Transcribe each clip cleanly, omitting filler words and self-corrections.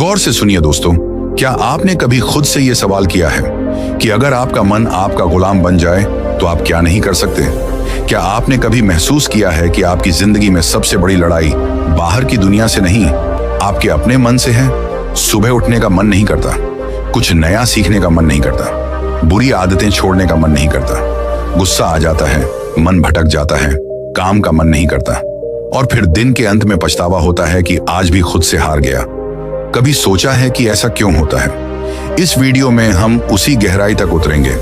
गौर से सुनिए दोस्तों, क्या आपने कभी खुद से यह सवाल किया है कि अगर आपका मन आपका गुलाम बन जाए तो आप क्या नहीं कर सकते? क्या आपने कभी महसूस किया है कि आपकी जिंदगी में सबसे बड़ी लड़ाई बाहर की दुनिया से नहीं, आपके अपने मन से है? सुबह उठने का मन नहीं करता, कुछ नया सीखने का मन नहीं करता, बुरी आदतें छोड़ने का मन नहीं करता, गुस्सा आ जाता है, मन भटक जाता है, काम का मन नहीं करता, और फिर दिन के अंत में पछतावा होता है कि आज भी खुद से हार गया। कभी सोचा है कि ऐसा क्यों होता है? इस वीडियो में हम उसी गहराई तक उतरेंगे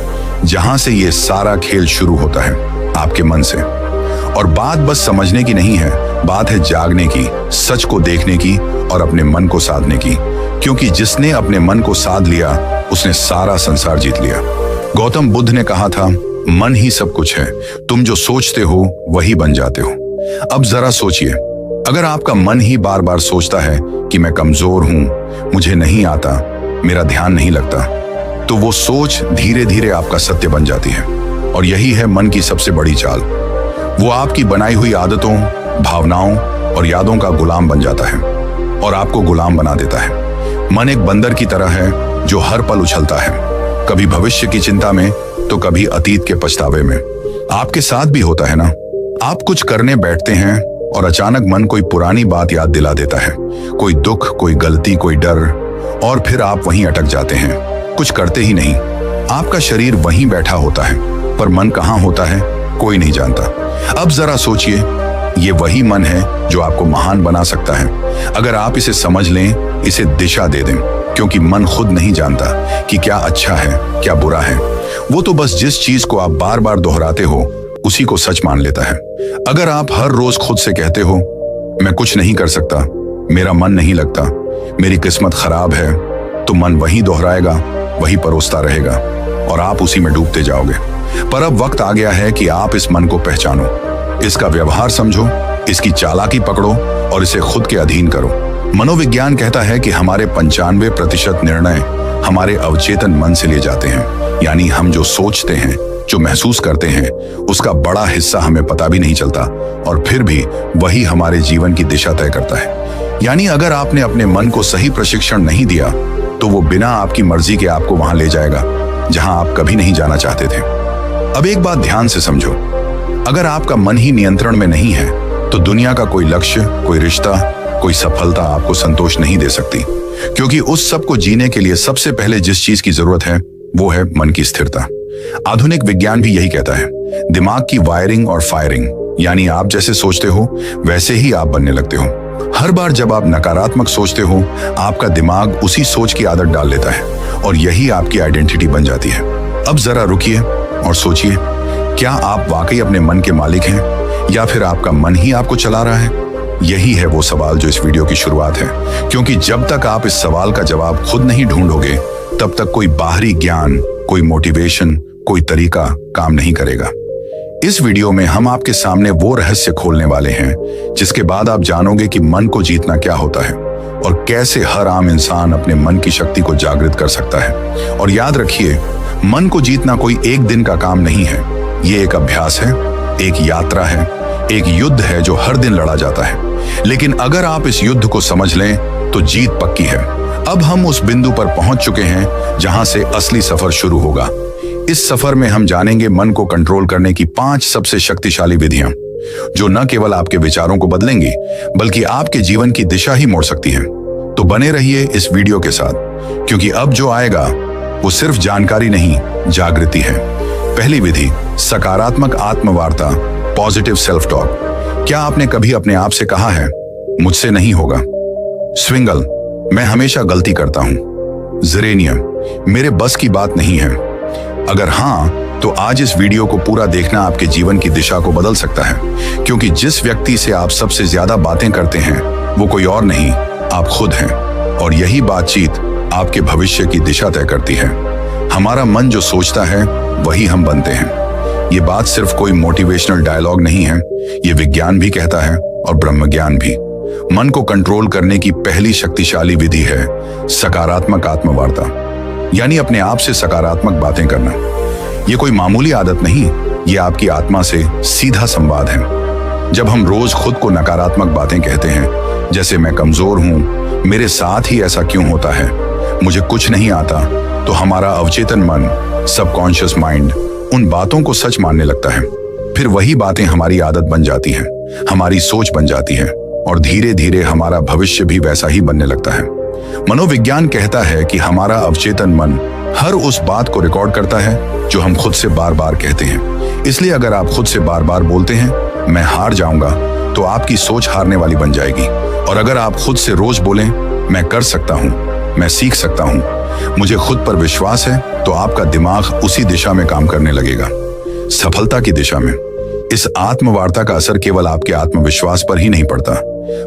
जहां से ये सारा खेल शुरू होता है, आपके मन से। और बात बस समझने की नहीं है, बात है जागने की, सच को देखने की और अपने मन को साधने की। क्योंकि जिसने अपने मन को साध लिया उसने सारा संसार जीत लिया। गौतम बुद्ध ने कहा था, मन ही सब कुछ है, तुम जो सोचते हो वही बन जाते हो। अब जरा सोचिए, अगर आपका मन ही बार बार सोचता है कि मैं कमजोर हूं, मुझे नहीं आता, मेरा ध्यान नहीं लगता, तो वो सोच धीरे धीरे आपका सत्य बन जाती है। और यही है मन की सबसे बड़ी चाल। वो आपकी बनाई हुई आदतों, भावनाओं और यादों का गुलाम बन जाता है और आपको गुलाम बना देता है। मन एक बंदर की तरह है जो हर पल उछलता है, कभी भविष्य की चिंता में तो कभी अतीत के पछतावे में। आपके साथ भी होता है ना? आप कुछ करने बैठते हैं और अचानक मन कोई पुरानी बात याद दिला देता है, कोई दुख, कोई गलती, कोई डर, और फिर आप वहीं अटक जाते हैं, कुछ करते ही नहीं। आपका शरीर वहीं बैठा होता है पर मन कहाँ होता है कोई नहीं जानता। अब जरा सोचिए, ये वही मन है जो आपको महान बना सकता है अगर आप इसे समझ लें, इसे दिशा दे दें। क्योंकि मन खुद नहीं जानता कि क्या अच्छा है, क्या बुरा है। वो तो बस जिस चीज को आप बार बार दोहराते हो उसी को सच मान लेता है। अगर आप हर रोज खुद से कहते हो, मैं कुछ नहीं कर सकता, मेरा मन नहीं लगता, मेरी किस्मत खराब है, तो मन वही दोहराएगा, वही परोसता रहेगा और आप उसी में डूबते जाओगे। पर अब वक्त आ गया है कि आप इस मन को पहचानो, इसका व्यवहार समझो, इसकी चालाकी पकड़ो और इसे खुद के अधीन करो। मनोविज्ञान कहता है कि हमारे 95% निर्णय हमारे अवचेतन मन से लिए जाते हैं। यानी हम जो सोचते हैं, जो महसूस करते हैं, उसका बड़ा हिस्सा हमें पता भी नहीं चलता और फिर भी वही हमारे जीवन की दिशा तय करता है। यानी अगर आपने अपने मन को सही प्रशिक्षण नहीं दिया तो वो बिना आपकी मर्जी के आपको वहां ले जाएगा जहां आप कभी नहीं जाना चाहते थे। अब एक बात ध्यान से समझो, अगर आपका मन ही नियंत्रण में नहीं है तो दुनिया का कोई लक्ष्य, कोई रिश्ता, कोई सफलता आपको संतोष नहीं दे सकती। क्योंकि उस सब को जीने के लिए सबसे पहले जिस चीज की जरूरत है वो है मन की स्थिरता। आधुनिक विज्ञान भी यही कहता है, दिमाग की वायरिंग और फायरिंग, यानी आप जैसे सोचते हो वैसे ही आप बनने लगते हो। हर बार जब आप नकारात्मक सोचते हो, आपका दिमाग उसी सोच की आदत डाल लेता है और यही आपकी आइडेंटिटी बन जाती है। अब जरा रुकिए और सोचिए, क्या आप वाकई अपने मन के मालिक हैं या फिर आपका मन ही आपको चला रहा है? यही है वो सवाल जो इस वीडियो की शुरुआत है। क्योंकि जब तक आप इस सवाल का जवाब खुद नहीं ढूंढोगे तब तक कोई बाहरी ज्ञान, कोई मोटिवेशन, कोई तरीका काम नहीं करेगा। इस वीडियो में हम आपके सामने वो रहस्य खोलने वाले हैं जिसके बाद आप जानोगे कि मन को जीतना क्या होता है और कैसे हर आम इंसान अपने मन की शक्ति को जागृत कर सकता है। और याद रखिए, मन को जीतना कोई एक दिन का काम नहीं है, ये एक अभ्यास है, एक यात्रा है, एक युद्ध है जो हर दिन लड़ा जाता है। लेकिन अगर आप इस युद्ध को समझ लें तो जीत पक्की है। अब हम उस बिंदु पर पहुंच चुके हैं जहां से असली सफर शुरू होगा। इस सफर में हम जानेंगे मन को कंट्रोल करने की 5 सबसे शक्तिशाली विधियां, जो न केवल आपके विचारों को बदलेंगी बल्कि आपके जीवन की दिशा ही मोड़ सकती हैं। तो बने रहिए इस वीडियो के साथ, क्योंकि अब जो आएगा वो सिर्फ जानकारी नहीं, जागृति है। पहली विधि, सकारात्मक आत्मवार्ता, पॉजिटिव सेल्फ टॉक। क्या आपने कभी अपने आप से कहा है, मुझसे नहीं होगा? स्विंगल, मैं हमेशा गलती करता हूं। जेरेनियम, मेरे बस की बात नहीं है। अगर हां, तो आज इस वीडियो को पूरा देखना आपके जीवन की दिशा को बदल सकता है। क्योंकि जिस व्यक्ति से आप सबसे ज्यादा बातें करते हैं वो कोई और नहीं, आप खुद हैं। और यही बातचीत आपके भविष्य की दिशा तय करती है। हमारा मन जो सोचता है वही हम बनते हैं। ये बात सिर्फ कोई मोटिवेशनल डायलॉग नहीं है, ये विज्ञान भी कहता है और ब्रह्मज्ञान भी। मन को कंट्रोल करने की पहली शक्तिशाली विधि है सकारात्मक आत्मवार्ता, यानी अपने आप से सकारात्मक बातें करना। ये कोई मामूली आदत नहीं, ये आपकी आत्मा से सीधा संवाद है। जब हम रोज खुद को नकारात्मक बातें कहते हैं जैसे मैं कमजोर हूं, मेरे साथ ही ऐसा क्यों होता है, मुझे कुछ नहीं आता, तो हमारा अवचेतन मन, सबकॉन्शियस माइंड उन बातों को सच मानने लगता है। फिर वही बातें हमारी आदत बन जाती हैं, हमारी सोच बन जाती है और धीरे धीरे हमारा भविष्य भी वैसा ही बनने लगता है। मनोविज्ञान कहता है कि हमारा अवचेतन मन हर उस बात को रिकॉर्ड करता है जो हम खुद से बार बार कहते हैं। इसलिए अगर आप खुद से बार बार बोलते हैं मैं हार जाऊंगा, तो आपकी सोच हारने वाली बन जाएगी। और अगर आप खुद से रोज बोलें मैं कर सकता हूं, मैं सीख सकता हूं, मुझे खुद पर विश्वास है, तो आपका दिमाग उसी दिशा में काम करने लगेगा, सफलता की दिशा में। इस आत्मवार्ता का असर केवल आपके आत्मविश्वास पर ही नहीं पड़ता,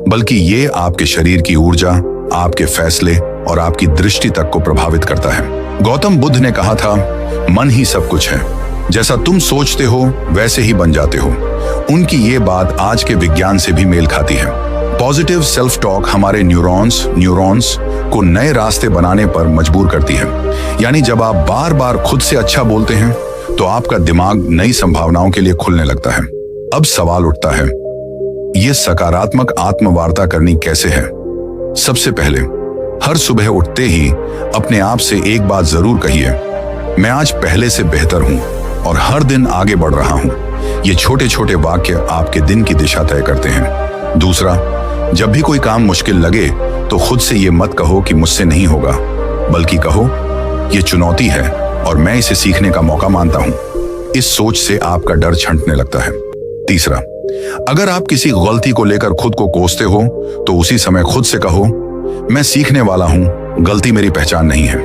बल्कि ये आपके शरीर की ऊर्जा, आपके फैसले और आपकी दृष्टि तक को प्रभावित करता है। गौतम बुद्ध ने कहा था, मन ही सब कुछ है, जैसा तुम सोचते हो वैसे ही बन जाते हो। उनकी ये बात आज के विज्ञान से भी मेल खाती है। पॉजिटिव सेल्फ टॉक हमारे न्यूरॉन्स को नए रास्ते बनाने पर मजबूर करती है। यानी जब आप बार बार खुद से अच्छा बोलते हैं तो आपका दिमाग नई संभावनाओं के लिए खुलने लगता है। अब सवाल उठता है, ये सकारात्मक आत्मवार्ता करनी कैसे है? सबसे पहले हर सुबह उठते ही अपने आप से एक बात जरूर कहिए, मैं आज पहले से बेहतर हूं और हर दिन आगे बढ़ रहा हूं। ये छोटे छोटे वाक्य आपके दिन की दिशा तय करते हैं। दूसरा, जब भी कोई काम मुश्किल लगे तो खुद से ये मत कहो कि मुझसे नहीं होगा, बल्कि कहो ये चुनौती है और मैं इसे सीखने का मौका मानता हूं। इस सोच से आपका डर छंटने लगता है। तीसरा, अगर आप किसी गलती को लेकर खुद को कोसते हो तो उसी समय खुद से कहो, मैं सीखने वाला हूं, गलती मेरी पहचान नहीं है।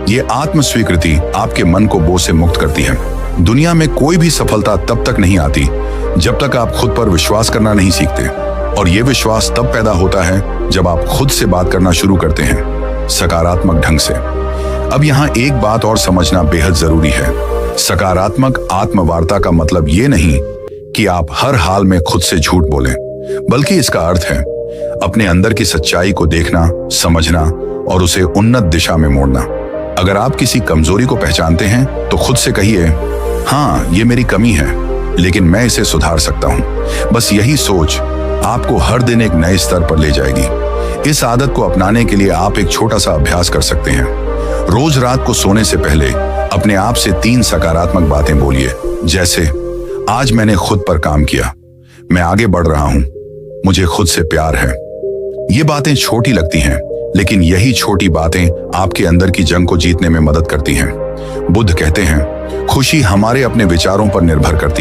ये आत्म स्वीकृति आपके मन को बोझ से मुक्त करती है। दुनिया में कोई भी सफलता तब तक नहीं आती जब तक आप खुद पर विश्वास करना नहीं सीखते, और ये विश्वास तब पैदा होता है जब आप खुद से बात करना शुरू करते हैं, सकारात्मक ढंग से। अब यहाँ एक बात और समझना बेहद जरूरी है। सकारात्मक आत्मवार्ता का मतलब ये नहीं कि आप हर हाल में खुद से झूठ बोलें, बल्कि इसका अर्थ है अपने अंदर की सच्चाई को देखना, समझना और उसे उन्नत दिशा में मोड़ना। अगर आप किसी कमजोरी को पहचानते हैं तो खुद से कहिए, हाँ ये मेरी कमी है, लेकिन मैं इसे सुधार सकता हूं। बस यही सोच आपको हर दिन एक नए स्तर पर ले जाएगी। इस आदत को अपनाने के लिए आप एक छोटा सा अभ्यास कर सकते हैं। रोज रात को सोने से पहले अपने आप से 3 सकारात्मक बातें बोलिए, जैसे आज मैंने खुद पर काम किया, मैं आगे बढ़ रहा हूं, मुझे खुद से प्यार है। ये बातें छोटी लगती हैं, लेकिन यही छोटी बातें आपके अंदर की जंग को जीतने में मदद करती हैं। बुद्ध कहते हैं, खुशी हमारे अपने विचारों पर निर्भर करती है।